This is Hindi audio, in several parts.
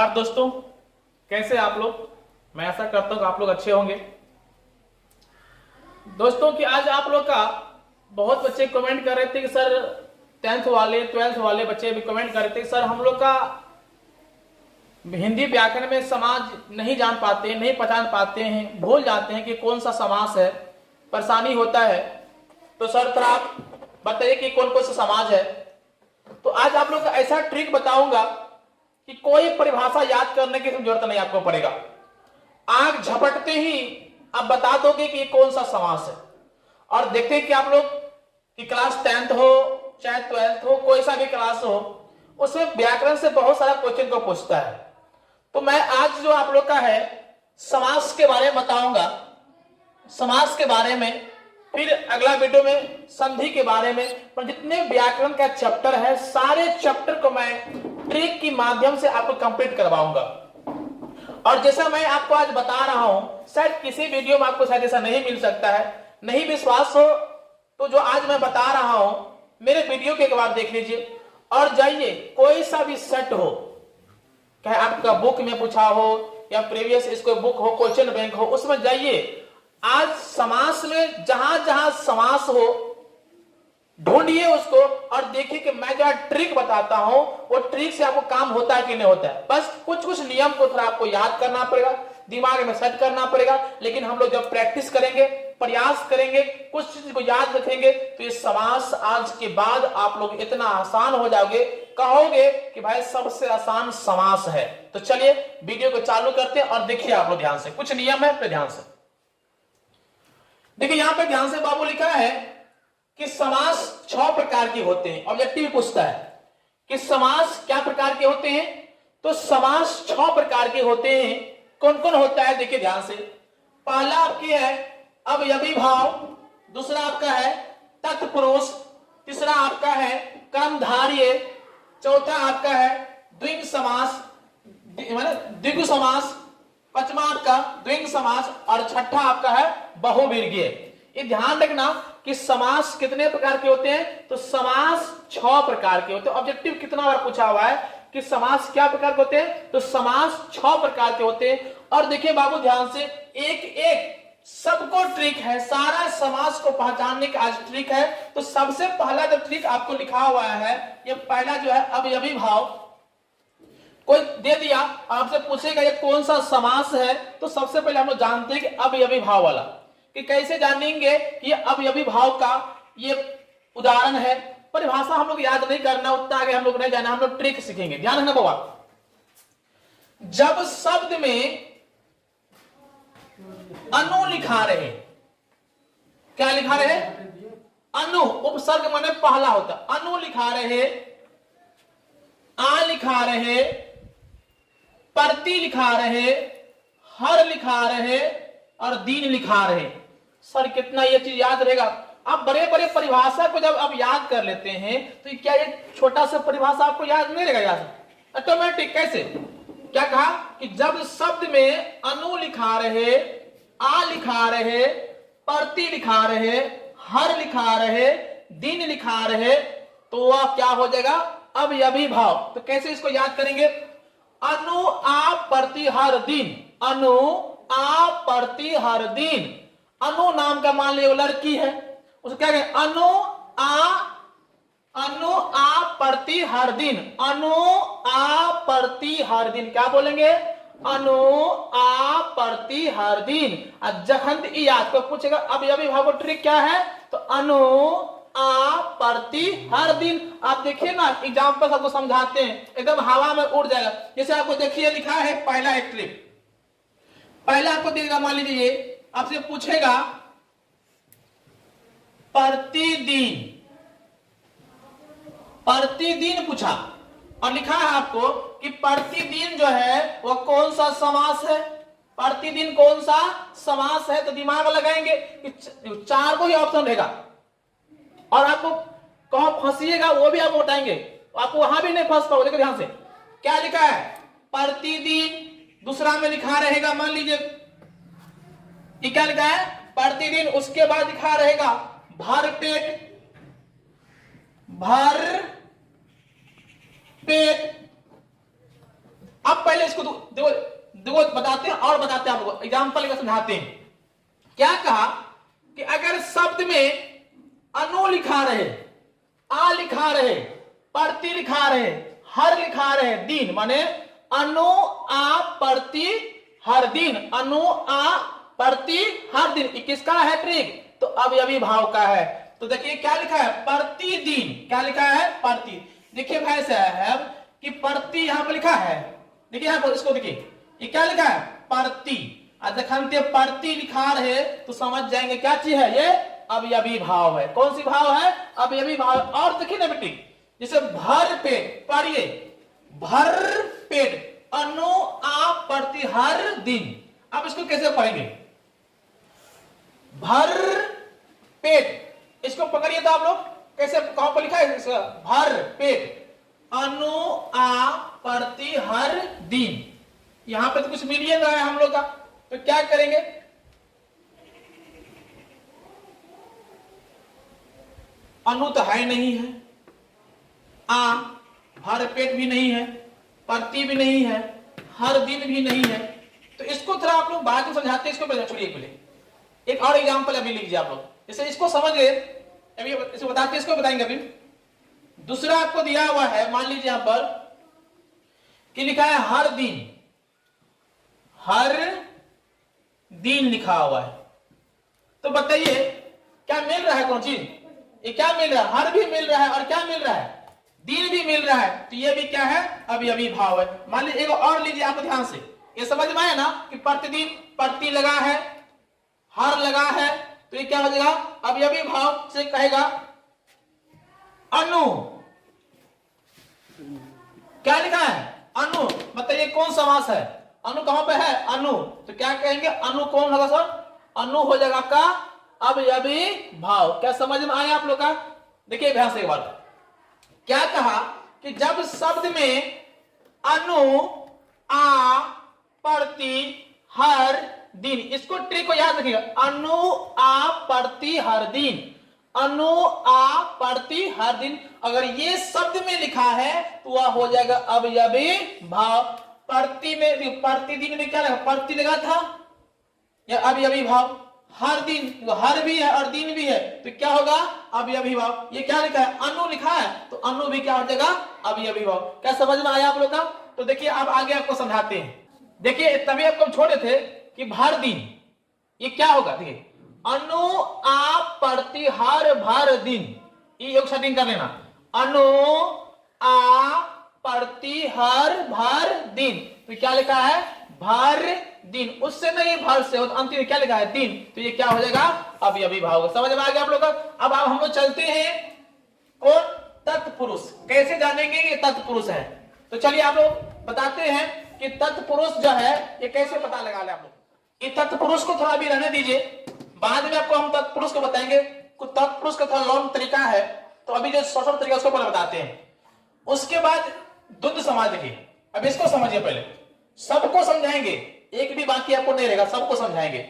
नमस्कार दोस्तों, कैसे आप लोग। मैं आशा करता हूँ आप लोग अच्छे होंगे। दोस्तों कि आज आप लोग का बहुत बच्चे कमेंट कर रहे थे कि सर 10th वाले 12th वाले बच्चे भी कमेंट कर रहे थे कि सर हम लोग का हिंदी व्याकरण में समाज नहीं जान पाते, नहीं पहचान पाते हैं, भूल जाते हैं कि कौन सा समास है, परेशानी होता है। तो सर थोड़ा आप बताइए कि कौन कौन सा समाज है। तो आज आप लोग का ऐसा ट्रिक बताऊंगा कि कोई परिभाषा याद करने की जरूरत नहीं आपको पड़ेगा। आंख झपटते ही आप बता दोगे कि कौन सा समास है। और देखते हैं कि आप लोग की क्लास 10th हो चाहे 12th हो, कोई सा भी क्लास हो, उसमें व्याकरण से बहुत सारा क्वेश्चन को पूछता है। तो मैं आज जो आप लोग का है समास के बारे में बताऊंगा, समास के बारे में, फिर अगला वीडियो में संधि के बारे में। पर जितने व्याकरण का चैप्टर है सारे चैप्टर को मैं ट्रिक के माध्यम से आपको कंप्लीट करवाऊंगा। और जैसा मैं आपको आज बता रहा हूं, शायद किसी वीडियो में आपको शायद ऐसा नहीं मिल सकता है। नहीं विश्वास हो तो जो आज मैं बता रहा हूं मेरे वीडियो के एक बार देख लीजिए और जाइए, कोई सा भी सेट हो, चाहे आपका बुक में पूछा हो या प्रीवियस इसको बुक हो, क्वेश्चन बैंक हो, उसमें जाइए। आज समास में जहां जहां समास हो ढूंढिए उसको और देखिए कि मैं जो ट्रिक बताता हूं वो ट्रिक से आपको काम होता है कि नहीं होता है। बस कुछ कुछ नियम को थोड़ा आपको याद करना पड़ेगा, दिमाग में सेट करना पड़ेगा। लेकिन हम लोग जब प्रैक्टिस करेंगे, प्रयास करेंगे, कुछ चीज को याद रखेंगे तो ये समास आज के बाद आप लोग इतना आसान हो जाओगे, कहोगे कि भाई सबसे आसान समास है। तो चलिए वीडियो को चालू करते हैं और देखिए आप लोग ध्यान से, कुछ नियम है, ध्यान से देखिए। यहां पे ध्यान से बाबू लिखा है कि समास 6 प्रकार के होते हैं। ऑब्जेक्टिव पूछता है कि समास क्या प्रकार के होते हैं, तो समास 6 प्रकार के होते हैं। कौन कौन होता है देखिए ध्यान से। पहला आपकी है अवयवी भाव, दूसरा आपका है तत्पुरुष, तीसरा आपका है कर्मधारय, चौथा आपका है द्विग समास माने द्विगु समास, पांचवा आपका द्विग समास और छठा आपका है बहुवीर्यीय। ये ध्यान रखना कि समास कितने प्रकार के होते हैं, तो समास 6 प्रकार के होते हैं। ऑब्जेक्टिव कितना बार पूछा हुआ है कि समास क्या प्रकार के होते हैं, तो समास 6 प्रकार के होते हैं। और देखिए बाबू ध्यान से, एक एक सबको ट्रिक है, सारा समास को पहचानने का आज ट्रिक है। तो सबसे पहला जो ट्रिक आपको लिखा हुआ है, ये पहला जो है अवयवी भाव। कोई दे दिया, आपसे पूछेगा ये कौन सा समास है, तो सबसे पहले हम लोग जानते हैं कि अवयवी भाव वाला। कि कैसे जानेंगे कि ये अवयवी भाव का ये उदाहरण है। परिभाषा हम लोग याद नहीं करना, उतना आगे हम लोग नहीं जाना, हम लोग ट्रिक सीखेंगे। ध्यान रखना बाबा, जब शब्द में अनु लिखा रहे, क्या लिखा रहे, अनु, उपसर्ग माने पहला होता, अनु लिखा रहे, आ लिखा रहे, प्रति लिखा रहे, हर लिखा रहे और दीन लिखा रहे। सर कितना ये चीज याद रहेगा। आप बड़े बड़े परिभाषा को जब आप याद कर लेते हैं तो क्या ये छोटा सा परिभाषा आपको याद नहीं रहेगा, याद ऑटोमेटिक। कैसे, क्या कहा कि जब शब्द में अनु लिखा रहे, आ लिखा रहे, प्रति लिखा रहे, हर लिखा रहे, दिन लिखा रहे, तो वह क्या हो जाएगा, अवयवी भाव। तो कैसे इसको याद करेंगे, अनु आ प्रति हर दिन, अनु आ प्रति हर दिन। अनु नाम का मान लीजिए लड़की है, उसको क्या कहें, अनु आ प्रति हर दिन, अनु आ प्रति हर दिन। क्या बोलेंगे, अनु आ प्रति हर दिन। जखंत याद को पूछेगा अवयवी भाव को ट्रिक क्या है, तो अनु आ प्रति हर दिन। आप देखिए ना एग्जाम्पल सबको समझाते हैं, एकदम हवा में उड़ जाएगा। जैसे आपको देखिए लिखा है पहला एक ट्रिक, पहला आपको देगा, मान लीजिए आपसे पूछेगा प्रतिदिन, प्रतिदिन पूछा और लिखा है आपको कि प्रतिदिन जो है वो कौन सा समास है, प्रतिदिन कौन सा समास है। तो दिमाग लगाएंगे कि 4 को ही ऑप्शन रहेगा और आपको कहां फंसिएगा वो भी आप उठाएंगे, आपको वहां भी नहीं फंस पाओगे। देखो ध्यान से क्या लिखा है, प्रतिदिन, दूसरा में लिखा रहेगा, मान लीजिए क्या लिखा है, प्रतिदिन, उसके बाद लिखा रहेगा भर पेट, भर पेट, अब पहले इसको देखो देखो बताते हैं और बताते हैं आपको, एग्जाम्पल का समझाते हैं। क्या कहा कि अगर शब्द में अनु लिखा रहे, आ लिखा रहे, प्रति लिखा रहे, हर लिखा रहे, दिन माने अनु आ प्रति हर दिन, अनु आ प्रति हर दिन, किसका है ट्रिक? तो अवयवी भाव का है। तो देखिए क्या लिखा है, प्रतिदिन, क्या लिखा है, प्रति। देखिए भाई साहब कि प्रति यहां पर लिखा है, देखिए यहां पर, इसको देखिए ये क्या लिखा है, प्रति। देखते प्रति लिखा रहे तो समझ जाएंगे क्या चीज है, ये अवयवी भाव है। कौन सी भाव है, अवयवी भाव। और देखिए ना बेटी, जैसे भर पेट, पढ़िए भर पेट, अनु आ प्रति हर दिन। अब इसको कैसे पढ़ेंगे, भर पेट, इसको पकड़िए तो आप लोग कैसे, कहां पर लिखा है इसका, भर पेट, अनु आ प्रति हर दिन। यहां पे तो कुछ मिल ही रहा है हम लोग का, तो क्या करेंगे, अनु तो है नहीं है, आ भर पेट भी नहीं है, प्रति भी नहीं है, हर दिन भी नहीं है। तो इसको थोड़ा आप लोग बाद में समझाते हैं, इसको छोड़िए पहले एक और एग्जांपल अभी लिख लीजिए आप लोग, जैसे इसको समझ गए, अभी इसको बताते इसको बताएंगे। अभी दूसरा आपको दिया हुआ है, मान लीजिए यहां पर कि लिखा है हर दिन, हर दिन लिखा हुआ है। तो बताइए क्या मिल रहा है, कौन चीज, ये क्या मिल रहा है, हर भी मिल रहा है और क्या मिल रहा है, दिन भी मिल रहा है। तो ये भी क्या है, अवयवी भाव है। मान लीजिए एक और लीजिए आप ध्यान से, ये समझ में आया ना कि प्रतिदिन, प्रति लगा है, हर लगा है, तो ये क्या हो जाएगा, अवयवी भाव से कहेगा अनु। क्या लिखा है, अनु। बताइए कौन समास है, अनु कहां पे है, अनु। तो क्या कहेंगे, अनु कौन होगा सर, अनु हो जाएगा का अवयवी भाव। क्या समझ में आया आप लोग का? देखिए ध्यान से एक बार, क्या कहा कि जब शब्द में अनु आ प्रति हर दिन, इसको ट्रिक को याद रखिएगा, अनु आ प्रति हर दिन, अनु आ प्रति हर दिन, अगर ये शब्द में लिखा है तो वह हो जाएगा अवयवी भाव। प्रति में, प्रतिदिन में क्या लगा, प्रति लगा था, या अवयवी भाव। हर दिन, तो हर भी है और दिन भी है, तो क्या होगा, अवयवी भाव। ये क्या लिखा है, अनु लिखा है, तो अनु भी क्या हो जाएगा, अवयवी भाव। क्या समझ में आया आप लोग का? तो देखिए अब आगे आपको समझाते हैं। देखिए तभी आपको हम छोड़े थे कि भर दिन, ये क्या होगा, देखिए अनु आ प्रति हर भर दिन, ये योग सेटिंग कर लेना, अनु आ प्रति हर भर दिन। तो क्या लिखा है, भर दिन, उससे नहीं भर से, अंतिम में क्या लिखा है, दिन। तो ये क्या हो जाएगा, अवयवी भाव। समझ में आ गया आप लोग का? अब हम लोग चलते हैं कौन, तत्पुरुष। कैसे जानेंगे ये तत्पुरुष है? तो चलिए आप लोग बताते हैं कि तत्पुरुष जो है ये कैसे पता लगा ले आप लोग। ये तत्पुरुष को थोड़ा भी रहने दीजिए, बाद में आपको हम तत्पुरुष को बताएंगे। कुछ तत्पुरुष का थोड़ा लॉन्ग तरीका है, तो अभी जो सरल तरीका उसको पहले बताते हैं। उसके बाद द्वंद्व समाज देखिए, अब इसको समझिए पहले, सबको समझाएंगे, एक भी बाकी आपको नहीं रहेगा, सबको समझाएंगे।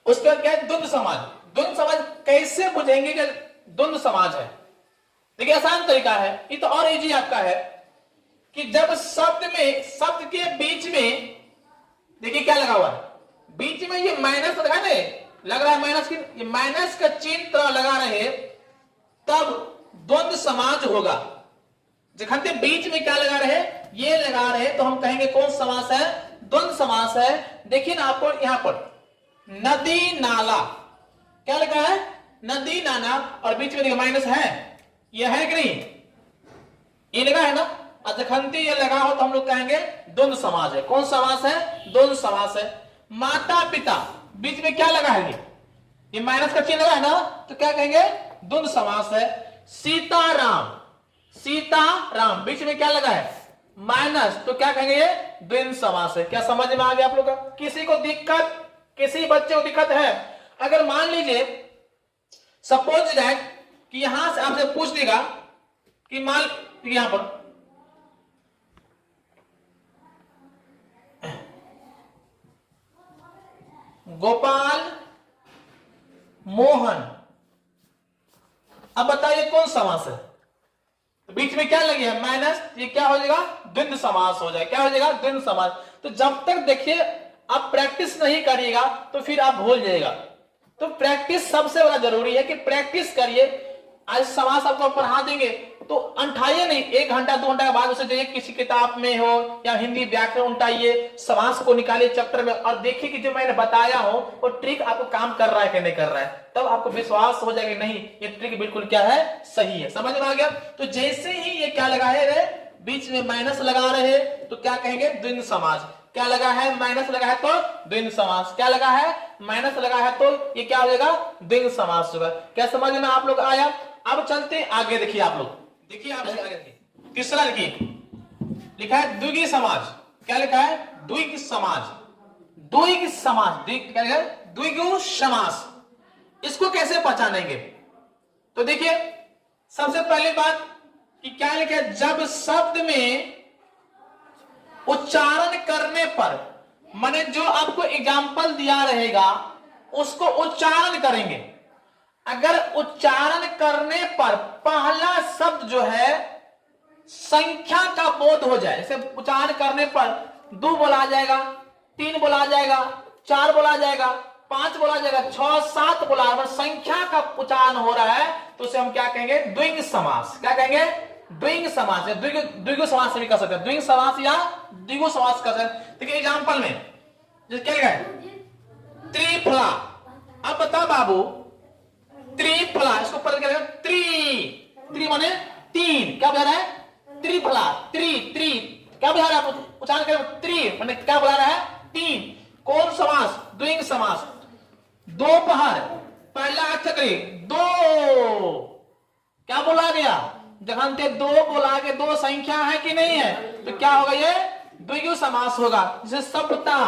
उसके बाद क्या है, द्वंद्व समाज। द्वंद्व समाज कैसे बुझेंगे कि द्वंद्व समाज है? देखिए आसान तरीका है, ये तो और इजी आपका है कि जब शब्द में, शब्द के बीच में देखिए क्या लगा हुआ है, बीच में ये माइनस लगा रहे, लग रहा है माइनस की, ये माइनस का चिन्ह तरह लगा रहे, तब द्वंद्व समाज होगा। जखनते बीच में क्या लगा रहे, ये लगा रहे, तो हम कहेंगे कौन समास है, द्वंद्व समास है। देखिए ना आपको यहां पर नदी नाला, क्या लिखा है, नदी नाला, और बीच में देखिए माइनस है, ये है कि नहीं, ये लगा है ना। जखंती ये लगा हो तो हम लोग कहेंगे द्वंद्व समास है। कौन समास है, द्वंद्व समास है। माता पिता, बीच में क्या लगा है, ये माइनस का चिन्ह लगा है ना, तो क्या कहेंगे, द्वंद्व समास है। सीताराम, सीताराम, बीच में क्या लगा है, माइनस, तो क्या कहेंगे, ये द्वंद्व समास है। क्या समझ में आ गया आप लोग का? किसी को दिक्कत, किसी बच्चे को दिक्कत है, अगर मान लीजिए सपोज दैट कि यहां से आपसे पूछ देगा कि मान यहां पर गोपाल मोहन, अब बताइए कौन समास है? तो बीच में क्या लगी है माइनस, ये क्या हो जाएगा द्वंद्व समास हो जाएगा। क्या हो जाएगा द्वंद्व समास। तो जब तक देखिए आप प्रैक्टिस नहीं करिएगा तो फिर आप भूल जाइएगा। तो प्रैक्टिस सबसे बड़ा जरूरी है कि प्रैक्टिस करिए। आज समास आपको पढ़ा देंगे तो अंठाइए नहीं, 1 घंटा 2 घंटा के बाद उसे जाइए किसी किताब में हो या हिंदी व्याकरण उठाइए, समास को निकालिए चैप्टर में और देखिए कि जो मैंने बताया हो वो ट्रिक आपको काम कर रहा है कि नहीं कर रहा है। तब आपको विश्वास हो जाएगा नहीं ये ट्रिक बिल्कुल क्या है सही है। समझ में आ गया। तो जैसे ही ये क्या लगाए रहे बीच में माइनस लगा रहे तो क्या कहेंगे द्वंद्व समास। क्या लगा है माइनस लगा है तो द्वंद्व समास, क्या लगा है माइनस लगा है तो ये क्या हो जाएगा द्वंद्व समास होगा। क्या समझ में आप लोग आया। अब चलते आगे। देखिए आप लोग, देखिए आप आगे देखिए तीसरा लिखिए, लिखा है द्विगु समाज। क्या लिखा है द्विगु समाज, द्विगु समाज, क्या लिखा है द्विगु समास। इसको कैसे पहचानेंगे तो देखिए सबसे पहली बात कि क्या लिखा है जब शब्द में उच्चारण करने पर, माने जो आपको एग्जाम्पल दिया रहेगा उसको उच्चारण करेंगे। अगर उच्चारण करने पर पहला शब्द जो है संख्या का बोध हो जाए, जैसे उच्चारण करने पर 2 बोला जाएगा, 3 बोला जाएगा, 4 बोला जाएगा, 5 बोला जाएगा, 6 7 बोला, संख्या का उच्चारण हो रहा है तो उसे हम क्या कहेंगे द्विगु समास। क्या कहेंगे द्विगु समास। द्विगु समास भी कर सकते हैं, द्विगु समास या द्विगु समास कर सकते हैं। देखिए एग्जाम्पल में क्या लिखा है त्रिफला। अब बता बाबू त्रिफला, इसको पढ़ के त्रि माने 3, क्या बुझा रहा है त्रिफला, त्रि क्या बुझा रहा है उच्चारण करें त्रि माने क्या बुझा रहा है 3। कौन समास द्विगु समास। दोपहर पहला अक्षर दो, क्या बोला गया जहां ते 2 बोला के 2 संख्या है कि नहीं है तो क्या होगा ये द्विगु समास होगा। जैसे सप्ताह,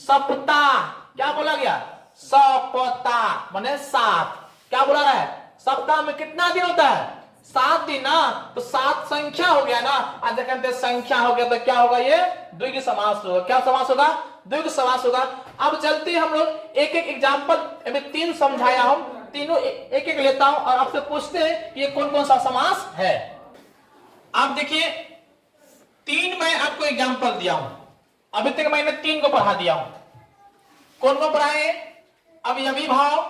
सप्ताह क्या बोला गया सप्ताह माने 7, क्या बोला रहा है सप्ताह में कितना दिन होता है 7 दिन ना, तो 7 संख्या हो गया ना, आज कहते संख्या हो गया तो क्या होगा ये द्विगु समास होगा। क्या समास होगा द्विगु समास होगा। अब चलते हम लोग एक एक एग्जाम्पल, अभी 3 समझाया हूं, तीनों एक एक लेता हूं और आपसे पूछते हैं कि ये कौन कौन सा समास है। आप देखिए 3 मैं आपको एग्जाम्पल दिया हूं, अभी तक मैंने 3 को पढ़ा दिया हूं। कौन को पढ़ाए अवयवी भाव,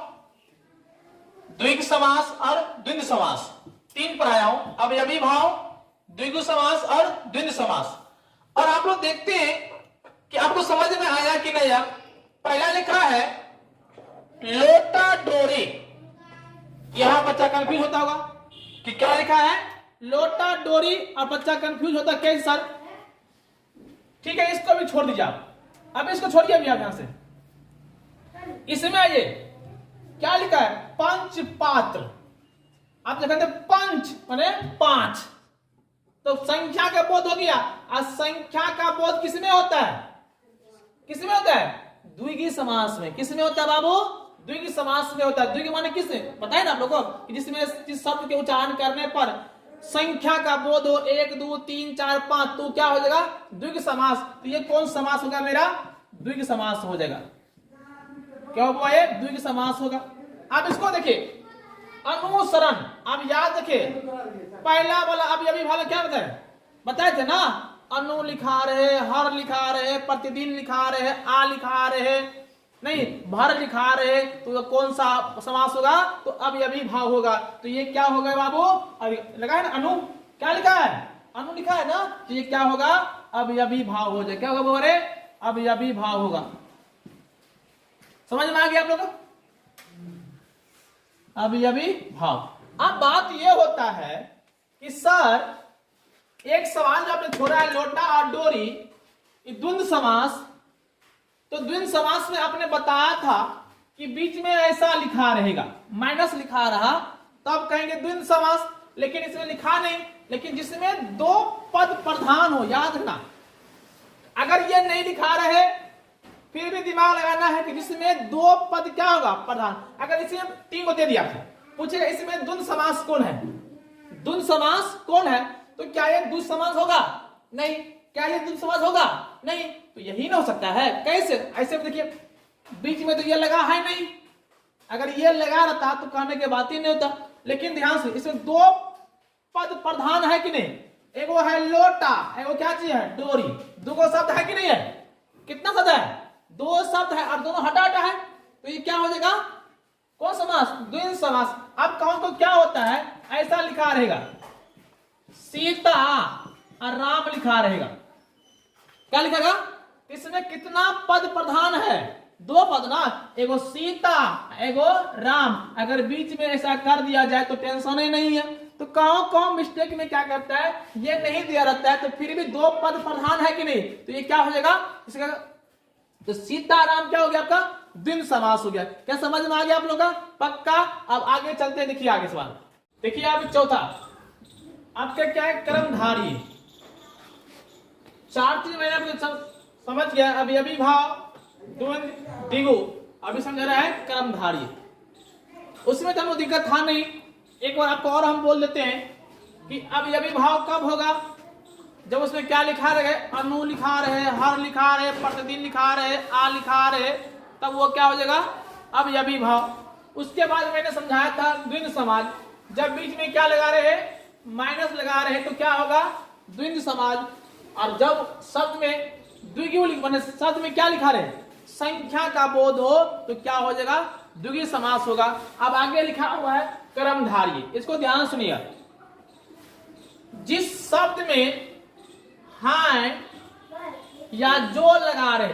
द्विगु समास और द्वंद्व समास, 3 पढ़ाया हूं, अवयवी भाव, द्विगु समास और द्वंद्व समास। और आप लोग देखते हैं कि आपको समझ में आया कि नहीं। पहला लिखा है लोटा डोरी, यहां बच्चा कंफ्यूज होता होगा कि क्या लिखा है लोटा डोरी और बच्चा कंफ्यूज होता कैसे सर। ठीक है इसको भी छोड़ दीजिए आप, अब इसको छोड़िए अभी आप यहां से। इसमें आइए क्या लिखा है पंच पात्र। आप कहते पंच माने 5, तो संख्या का बोध हो गया। और संख्या का बोध किसमें होता है, किसमें होता है द्विगु समास में। किसमें होता है बाबू द्विगु समास में होता है। द्विगु माने किसमें बताए ना आप लोगों को, जिसमें जिस शब्द के उच्चारण करने पर संख्या का बोध हो 1 2 3 4 5 तो क्या हो जाएगा द्विगु समास। तो ये कौन समास होगा मेरा द्विगु समास हो जाएगा। क्या हुआ ये द्विगु समास होगा। आप इसको देखिए अनुसरण, आप याद रखिए पहला वाला अभी वाला क्या बताए थे ना, अनु लिखा रहे, हर लिखा रहे, प्रतिदिन लिखा रहे, आ लिखा रहे, नहीं भर लिखा रहे, तो कौन सा समास होगा तो अवयवी भाव होगा। तो ये क्या होगा बाबू अभी लगा है ना अनु, क्या लिखा है अनु लिखा है ना, तो ये क्या होगा अवयवी भाव हो जाए। क्या होगा बोले अवयवी भाव होगा। समझ में आ गया आप लोग अवयवी भाव। अब बात ये होता है कि सर एक सवाल जो आपने छोड़ा है लोटा और डोरी, द्वंद्व समास। तो द्वंद्व समास में आपने बताया था कि बीच में ऐसा लिखा रहेगा माइनस लिखा रहा तब कहेंगे द्वंद्व समास, लेकिन इसमें लिखा नहीं। लेकिन जिसमें 2 पद प्रधान हो, याद रखना अगर ये नहीं लिखा रहे फिर भी दिमाग लगाना है कि जिसमें 2 पद क्या होगा प्रधान। अगर इसमें 3 को दे दिया पूछेगा इसमें द्वंद्व समास कौन है, द्वंद्व समास कौन है, तो क्या ये द्वंद्व समास होगा नहीं, क्या ये द्वंद्व समास होगा नहीं, तो यही ना हो सकता है। कैसे ऐसे देखिए बीच में तो ये लगा है नहीं, अगर ये लगा रहता तो कहने के बात ही नहीं होता। लेकिन ध्यान से इसमें 2 पद प्रधान है कि नहीं? एगो है लोटा, एगो क्या चीज है? डोरी। दो शब्द है कि नहीं है? कितना शब्द है? दो शब्द है और दोनों हटा हटा है, तो ये क्या हो जाएगा? कौन समास? द्वंद्व समास। अब कौन को क्या होता है? ऐसा लिखा रहेगा, सीता और राम लिखा रहेगा। क्या लिखेगा? इसमें कितना पद प्रधान है? दो पद ना, एगो सीता एगो राम। अगर बीच में ऐसा कर दिया जाए तो टेंशन ही नहीं है। तो कौन मिस्टेक में क्या करता है, ये नहीं दिया रहता है तो फिर भी दो पद प्रधान है कि नहीं, तो ये क्या हो जाएगा? इसका तो सीता राम क्या हो गया आपका? द्वंद्व समास हो गया। क्या समझ में आ गया आप लोग का? पक्का। अब आगे चलते हैं, देखिए आगे सवाल देखिए। आप चौथा आपका क्या है? कर्मधारय। चार चीज मैंने आपको समझ गया। अभी अभिभाव, द्वंद्व, द्विगु, अभी समझ रहा है कर्मधारय। उसमें तो दिक्कत था नहीं। एक बार आपको और हम बोल देते हैं कि अभी अभिभाव कब होगा? जब उसमें क्या लिखा रहे? अनु लिखा रहे, हर लिखा रहे, प्रतिदिन लिखा रहे, आ लिखा रहे, तब वो क्या हो जाएगा? अब अभिभाव। उसके बाद मैंने समझाया था द्वंद्व समाज। जब बीच में क्या लगा रहे? माइनस लगा रहे, तो क्या होगा? द्वंद्व समाज। और जब शब्द में द्विगु शब्द में क्या लिखा रहे? संख्या का बोध हो, तो क्या हो जाएगा? द्विगु समास होगा। अब आगे लिखा हुआ है कर्मधारय। इसको ध्यान सुनिए। जिस शब्द में है या जो लगा रहे,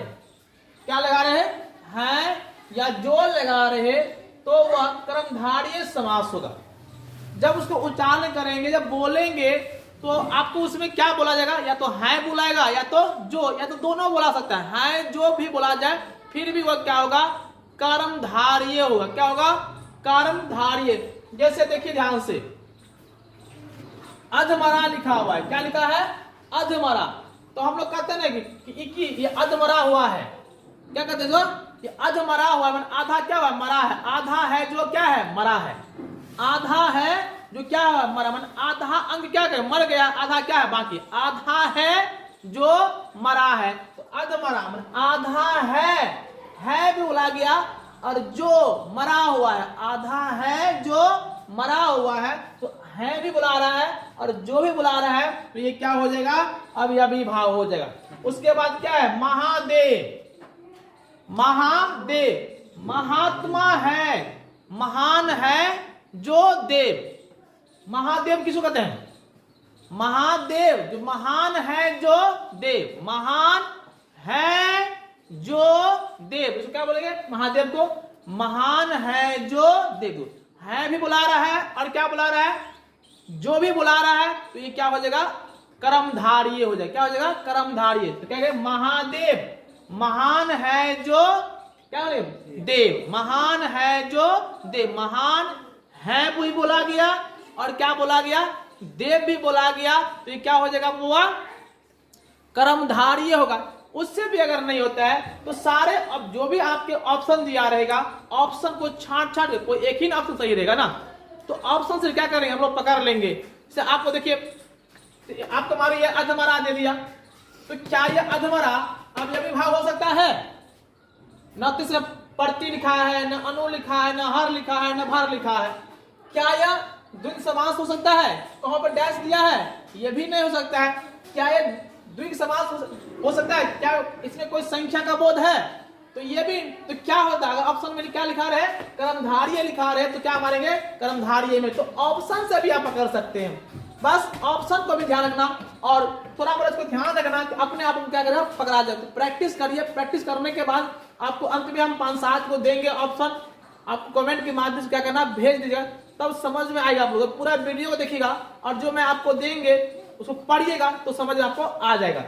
क्या लगा रहे हैं? या जो लगा रहे, तो वह कर्मधारय समास होगा। जब उसको उच्चारण करेंगे, जब बोलेंगे, तो आपको उसमें क्या बोला जाएगा? या तो है बुलाएगा, या तो जो, या तो दोनों बोला सकता है जो भी बोला जाए, फिर भी वह क्या होगा? कर्मधारय होगा। क्या होगा? कर्मधारय। जैसे देखिए ध्यान से, अधमरा लिखा हुआ है। क्या लिखा है? अधमरा। तो हम लोग कहते हैं ना कि ये अधमरा हुआ है। क्या कहते हैं? ये अधमरा हुआ है, आधा क्या हुआ? मरा है। आधा है जो क्या है? मरा है। आधा है जो क्या है? मरा। मन आधा अंग क्या करे? मर गया। आधा क्या है? बाकी। आधा है जो मरा है, तो अधमरा मन आधा है भी बोला गया, और जो मरा हुआ है, आधा है जो मरा हुआ है, तो है भी बुला रहा है और जो भी बुला रहा है, तो ये क्या हो जाएगा? अब अभिभाव हो जाएगा। उसके बाद क्या है? महादेव। महादेव महात्मा है, महान है जो देव। महादेव किसको कहते हैं? महादेव जो महान है जो देव। महान है जो देव, इसको क्या बोलेंगे? महादेव को महान है जो देव। है भी बुला रहा है और क्या बुला रहा है? जो भी बुला रहा है, तो ये क्या हो जाएगा? कर्मधारय हो जाएगा। क्या हो जाएगा? कर्मधारय। तो क्या कहेंगे? महादेव महान है जो क्या बोले? देव। महान है जो देव। महान है भी बोला गया और क्या बोला गया? देव भी बोला गया, तो ये क्या हो जाएगा? वो कर्मधारय होगा। उससे भी अगर नहीं होता है तो सारे, अब जो भी आपके ऑप्शन दिया रहेगा, ऑप्शन को छांट के कोई एक ही ऑप्शन सही रहेगा ना, तो ऑप्शन से क्या करेंगे हम लोग? पकड़ लेंगे। जैसे आपको देखिए, आपको मारो ये अधमरा दे दिया, तो क्या ये अधमरा अब अभिभाव हो सकता है? न तो इसमें प्रति लिखा है, न अनु लिखा है, न हर लिखा है, न भर लिखा है। क्या यह द्विगु समास हो सकता है? कहां पर डैश दिया है? यह भी नहीं हो सकता है। क्या यह द्विगु समास हो सकता है? क्या इसमें कोई संख्या का बोध है? तो ये भी, तो क्या होता है? ऑप्शन में क्या लिखा रहे? कर्मधारय लिखा रहे, तो क्या मारेंगे? कर्मधारय में। तो ऑप्शन से भी आप पकड़ सकते हैं। बस ऑप्शन को भी ध्यान रखना और थोड़ा बहुत इसको ध्यान रखना कि अपने आप को क्या करना? पकड़ा जाए। तो प्रैक्टिस करिए। प्रैक्टिस करने के बाद आपको अंत में हम 5-7 को देंगे ऑप्शन। आपको कमेंट के माध्यम से क्या करना? भेज दीजिएगा, तब समझ में आएगा। आप लोग पूरा वीडियो को देखिएगा और जो मैं आपको देंगे उसको पढ़िएगा, तो समझ आपको आ जाएगा।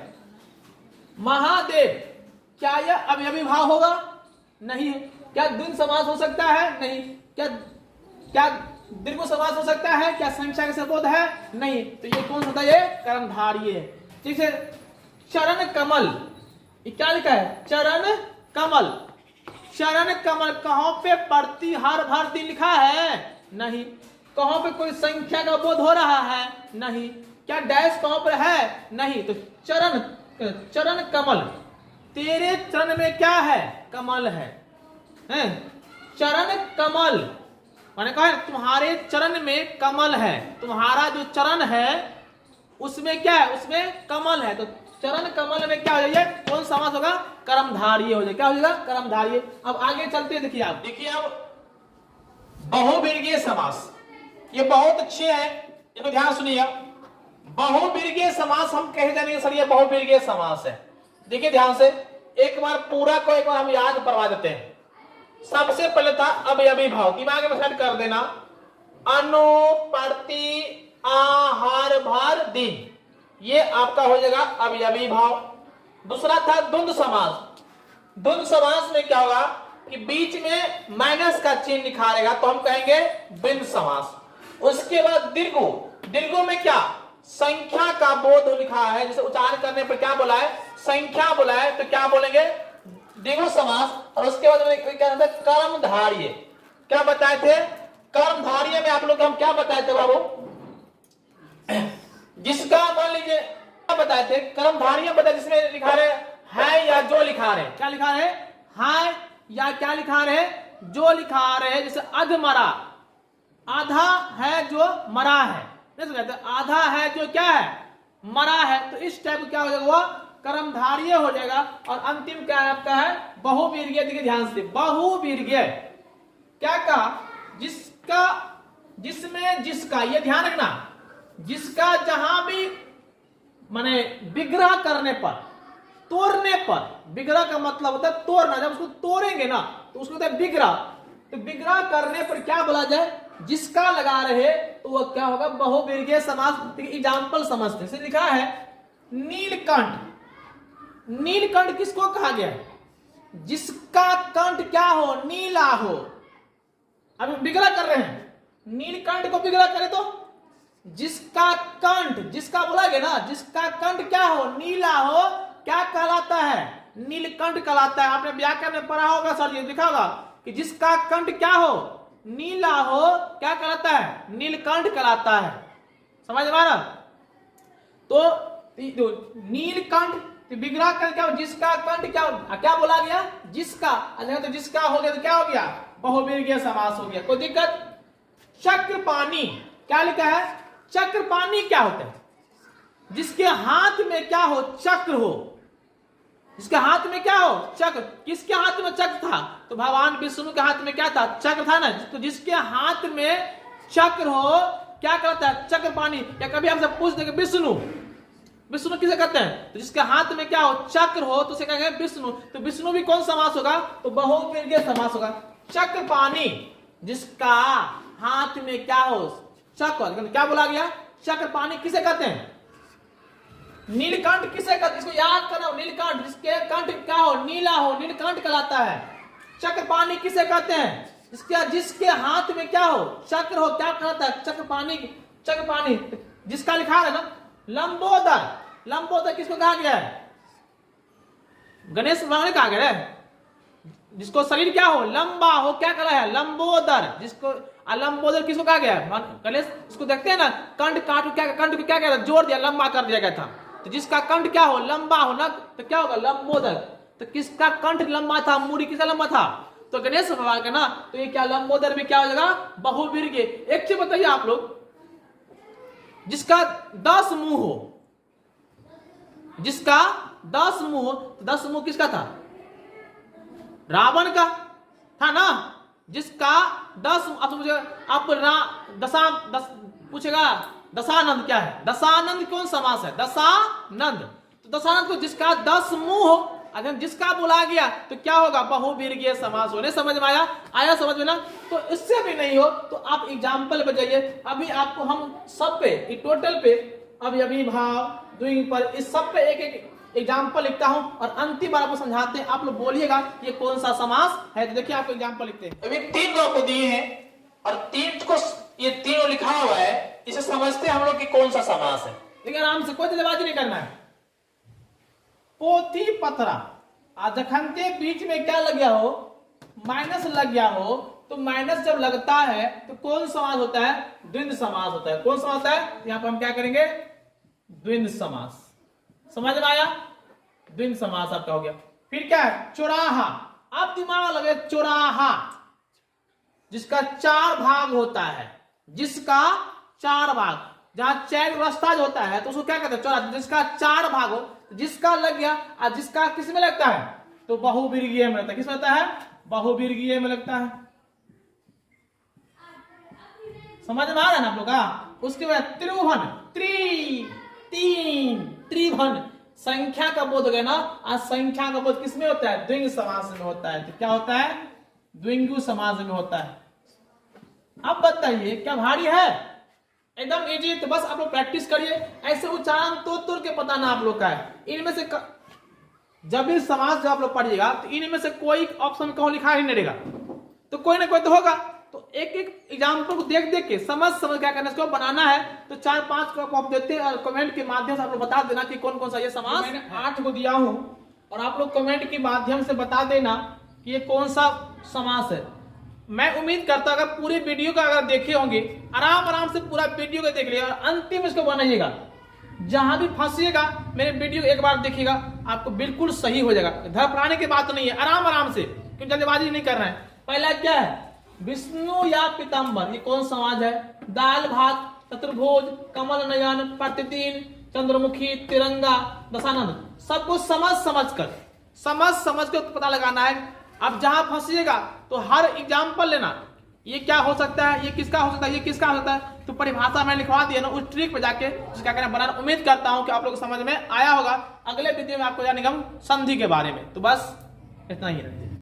महादेव, क्या यह अव्ययीभाव होगा? नहीं है। क्या द्वंद्व समास हो सकता है? नहीं। क्या दीर्घ समास हो सकता है? क्या संख्या का संबोध है? नहीं। तो ये कौन होता है? ये कर्मधारय है। ठीक है। चरण कमल, ये क्या लिखा है? चरण कमल। चरण कमल कहां पे प्रति हर भर दिन लिखा है? नहीं। कहां पे कोई संख्या का बोध हो रहा है? नहीं। क्या डैश कहां पर है? नहीं। तो चरण कमल, तेरे चरण में क्या है? कमल है। चरण कमल मैंने कहा तुम्हारे चरण में कमल है, तुम्हारा जो चरण है उसमें क्या है, उसमें कमल है। तो चरण कमल में क्या हो जाएगा, कौन समास होगा, कर्मधारय हो जाएगा। क्या हो जाएगा, कर्मधारय। अब आगे चलते हैं, देखिए आप, देखिए अब बहुवीर्यीय समास, ये बहुत अच्छे हैं, ये तो ध्यान सुनिएगा। बहुवीर्यीय समास हम कहे जाएंगे सर ये बहुवीर्यीय समास है। देखिए ध्यान से, एक बार पूरा को एक बार हम याद करवा देते हैं। सबसे पहले था अवयवी भाव, दिमाग में सेट कर देना, अनु प्रति आहार भार दिन, ये आपका हो जाएगा अवयवी भाव। दूसरा था द्वंद्व समास। द्वंद्व समास में क्या होगा कि बीच में माइनस का चिन्ह लिखा रहेगा, तो हम कहेंगे बिंदु समास। उसके बाद दीर्घो, दीर्घो में क्या, संख्या का बोध लिखा है, जैसे उच्चारण करने पर क्या बोला है, संख्या बोला है, तो क्या बोलेंगे, दीर्घो समास। और उसके बाद क्या होता है, कर्मधारय। क्या बताए थे, कर्मधारय में आप लोग हम क्या बताए थे बाबू, जिसका मान लीजिए क्या बताए थे, कर्मधारय बताए जिसमें लिखा रहे है या जो लिखा रहे, क्या लिखा रहे, है या क्या लिखा रहे, जो लिखा रहे। जैसे अधमरा, आधा है जो मरा है, नहीं कहते आधा है जो क्या है, मरा है। तो इस टाइप क्या हो जाएगा, वो कर्मधारय हो जाएगा। और अंतिम क्या है आपका है बहुवीर्यीय। देखिए ध्यान से, बहुवीर्यीय क्या कहा, जिसका, जिसमें जिसका, ये ध्यान रखना, जिसका जहां भी माने विग्रह करने पर, तोड़ने पर, विग्रह का मतलब होता है तोड़ना, जब उसको तोड़ेंगे ना तो उसको होता है विग्रह। तो विग्रह करने पर क्या बोला जाए, जिसका लगा रहे, तो वह क्या होगा, बहुवीर्यीय समास। एग्जाम्पल समझते हैं, लिखा है नीलकंठ। नीलकंठ किसको कहा गया है, जिसका कंठ क्या हो, नीला हो। अब विग्रह कर रहे हैं, नीलकंठ को विग्रह करे तो जिसका कंठ, जिसका बोला गया ना, जिसका कंठ क्या हो, नीला हो, क्या कहलाता है, नीलकंठ कहलाता है। आपने व्याकरण में पढ़ा होगा सर, ये लिखा होगा कि जिसका कंठ क्या हो, नीला हो, क्या कहलाता है, नीलकंठ कहलाता है। समझ में आ रहा। तो नीलकंठ विग्रह कर क्या हो, जिसका कंठ क्या हो, क्या बोला गया, जिसका, तो जिसका हो गया तो क्या हो गया, बहुवीर्यीय समास हो गया। कोई दिक्कत। चक्रपाणी, क्या लिखा है, चक्रपाणी क्या होता है, जिसके हाथ में क्या हो, चक्र हो, जिसके हाथ में क्या हो, चक्र। किसके हाथ में चक्र था, तो भगवान विष्णु के हाथ में क्या था, चक्र था ना। तो जिसके हाथ में चक्र हो क्या कहता है, चक्रपाणी। या कभी आपसे पूछ देंगे विष्णु, विष्णु किसे कहते हैं, तो जिसके हाथ में क्या हो, चक्र हो, तो उसे कहेंगे विष्णु। तो विष्णु भी कौन समास होगा, तो बहुवीर्यीय समास होगा। चक्रपाणी, जिसका हाथ में क्या हो, चक्र, क्या बोला गया, चक्रपाणी किसे कहते हैं, नीलकंठ किसे कहते हैं, इसको याद करना, नीलकंठ जिसके कंठ क्या हो, नीला हो, नीलकंठ कहलाता है। चक्रपाणी किसे कहते हैं, जिसके हाथ में क्या हो, चक्र हो, क्या कहलाता है, चक्रपाणी। चक्रपाणी जिसका लिखा है ना लंबोदर। लंबोदर किसको कहा गया है, गणेश भगवान ने कहा गया है, जिसको शरीर क्या हो, लंबा हो, क्या कहा है, लंबोदर। जिसको लंबोदर किसको कहा गया है, गणेश। इसको देखते हैं ना, कंठ काट, क्या कंठ को क्या कहता, जोड़ दिया, लंबा कर दिया गया था। तो जिसका कंठ क्या हो, लंबा हो ना, तो क्या होगा, लंबोदर। तो किसका कंठ लंबा था, मूड़ी किसका लंबा था, तो गणेश भगवान का ना। तो ये क्या, लंबोदर भी क्या हो जाएगा, बहुवीर्यीय। एक चीज बताइए आप लोग, जिसका 10 मुंह हो, जिसका 10 मुंह हो, 10 मुंह किसका था, रावण का था ना। जिसका 10, आप मुझे आप पूछेगा दशानंद क्या है, दशानंद कौन समास है, दशानंद। तो दशानंद को जिसका 10 मुंह हो, अगर जिसका बोला गया तो क्या होगा, बहुवीर्यीय समास होने। समझ में आया, आया समझ में ना। तो इससे भी नहीं हो तो आप एग्जाम्पल पे जाइए। अभी आपको हम सब पे, टोटल पे, अभी भाव द्विंग पर, इस सब पे एक एक एग्जाम्पल लिखता हूं और अंतिम बार आपको समझाते हैं। आप लोग बोलिएगा ये कौन सा समास है। तो देखिए आपको एग्जाम्पल लिखते हैं। अभी 3 आपको दिए हैं और 3 को, ये 3 लिखा हुआ है, इसे समझते हैं हम लोग कि कौन सा समास है। लेकिन आराम से, कोई जल्दबाजी नहीं करना है। पोथी पथरा, जखनते बीच में क्या लग गया हो, माइनस लग गया हो, तो माइनस जब लगता है तो कौन समास होता है, द्वंद्व समास होता है। कौन समास होता है, यहां पर हम क्या करेंगे, द्वंद्व समास। समझ में आया, द्वंद्व समास आपका हो गया। फिर क्या है, चौराहा। आप दिमाग लगे, चौराहा, जिसका 4 भाग होता है, जिसका 4 भाग, जहां चैन रास्ता होता है तो उसको क्या कहते हैं, चौरासी। जिसका 4 भाग हो, जिसका लग गया, और जिसका किस में लगता है, तो बहुवर्गीय में लगता है। किस में लगता है, बहुवर्गीय में लगता है। समझ में आ रहा है ना आप लोग का। उसके बाद त्रिभुवन, त्रिभुवन, संख्या का बोध हो गया ना। आज संख्या का बोध किसमें होता है, द्विंग समास में होता है। तो क्या होता है, द्विंगु समास में होता है। अब बताइए क्या भारी है, एकदम इजी। तो बस आप लोग प्रैक्टिस करिए, ऐसे उच्चारण तोड़ के पता ना आप लोग का है। इनमें से जब भी समास जब आप लोग पढ़िएगा तो इनमें से कोई ऑप्शन कहीं लिखा ही नहीं रहेगा, तो कोई ना कोई तो होगा। तो एक एक एग्जाम्पल को देख देख के समझ क्या करना है, इसको बनाना है। तो 4-5 को आप देते हैं और कमेंट के माध्यम से आप लोग बता देना कि कौन कौन सा ये समास। मैंने 8 को दिया हूं और आप लोग कमेंट के माध्यम से बता देना कि ये कौन सा समास है। मैं उम्मीद करता हूं अगर पूरी वीडियो का अगर देखे होंगे, आराम से पूरा वीडियो को देख लिएगा और अंतिम इसको बनाइएगा। जहां भी फंसिएगा मेरे वीडियो एक बार देखिएगा, आपको बिल्कुल सही हो जाएगा। धर पढ़ाने की बात नहीं है, आराम से, क्योंकि जल्दबाजी नहीं करना है। पहला क्या है, विष्णु या पीताम्बर, ये कौन समाज है। दाल भात, चतुर्भुज, कमल नयन, प्रतिदिन, चंद्रमुखी, तिरंगा, दशानंद, सबको समझ कर पता लगाना है। अब जहां फंसिएगा तो हर एग्जाम्पल लेना, ये क्या हो सकता है, ये किसका हो सकता है, ये किसका हो सकता है। तो परिभाषा मैंने लिखवा दिया ना, उस ट्रिक पे जाके क्या करना बनाना। उम्मीद करता हूं कि आप लोग समझ में आया होगा। अगले वीडियो में आपको जानेंगे हम संधि के बारे में। तो बस इतना ही रखते हैं।